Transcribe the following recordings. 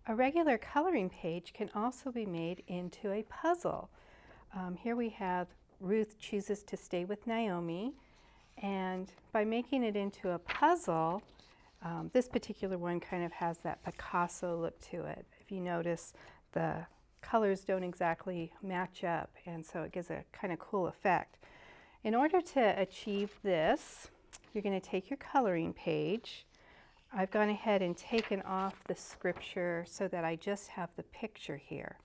A regular coloring page can also be made into a puzzle. Here we have Ruth chooses to stay with Naomi, and by making it into a puzzle, this particular one kind of has that Picasso look to it. If you notice, the colors don't exactly match up, and so it gives a kind of cool effect. In order to achieve this, you're going to take your coloring page. I've gone ahead and taken off the scripture so that I just have the picture here.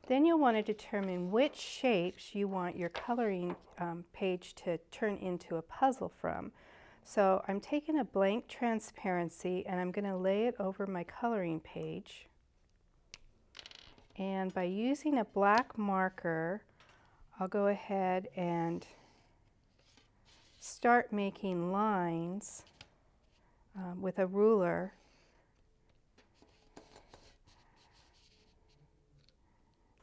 Then you'll want to determine which shapes you want your coloring page to turn into a puzzle from. So I'm taking a blank transparency and I'm going to lay it over my coloring page. And by using a black marker, I'll go ahead and start making lines with a ruler.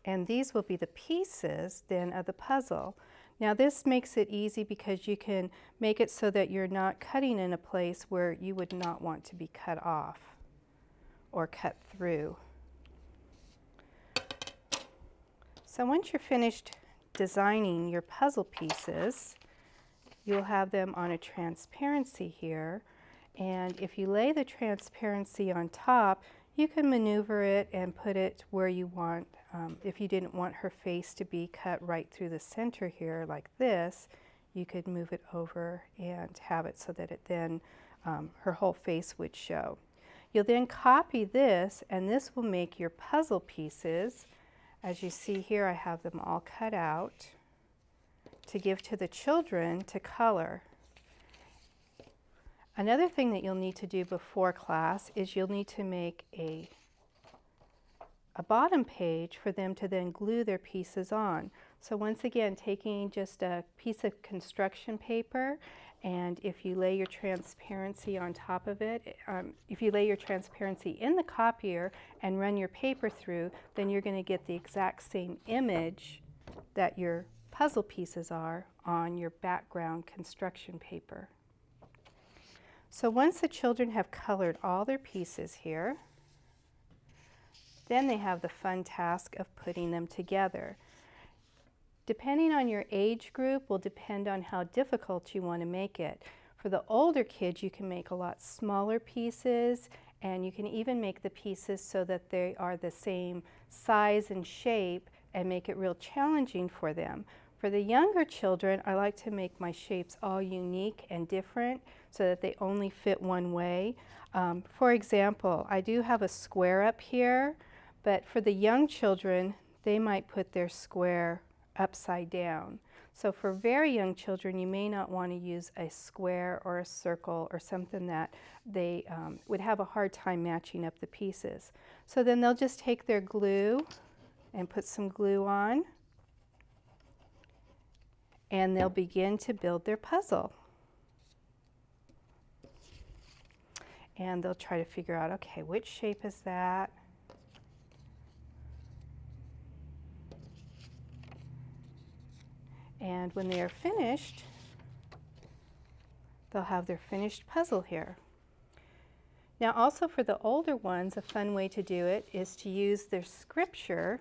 And these will be the pieces then of the puzzle. Now this makes it easy because you can make it so that you're not cutting in a place where you would not want to be cut off or cut through. So once you're finished designing your puzzle pieces, you'll have them on a transparency here. And if you lay the transparency on top, you can maneuver it and put it where you want. If you didn't want her face to be cut right through the center here like this, you could move it over and have it so that it then, her whole face would show. You'll then copy this, and this will make your puzzle pieces. As you see here, I have them all cut out to give to the children to color. Another thing that you'll need to do before class is you'll need to make a bottom page for them to then glue their pieces on. So once again, taking just a piece of construction paper, and if you lay your transparency on top of it, if you lay your transparency in the copier and run your paper through, then you're going to get the exact same image that your puzzle pieces are on your background construction paper. So once the children have colored all their pieces here, then they have the fun task of putting them together. Depending on your age group will depend on how difficult you want to make it. For the older kids, you can make a lot smaller pieces, and you can even make the pieces so that they are the same size and shape and make it real challenging for them. For the younger children, I like to make my shapes all unique and different so that they only fit one way. For example, I do have a square up here, but for the young children, they might put their square upside down. So for very young children, you may not want to use a square or a circle or something that they would have a hard time matching up the pieces. So then they'll just take their glue and put some glue on, and they'll begin to build their puzzle. And they'll try to figure out, okay, which shape is that? And when they are finished, they'll have their finished puzzle here. Now also for the older ones, a fun way to do it is to use their scripture,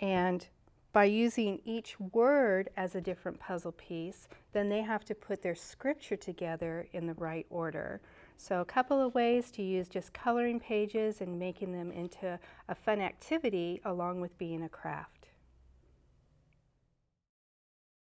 and by using each word as a different puzzle piece, then they have to put their scripture together in the right order. So a couple of ways to use just coloring pages and making them into a fun activity along with being a craft.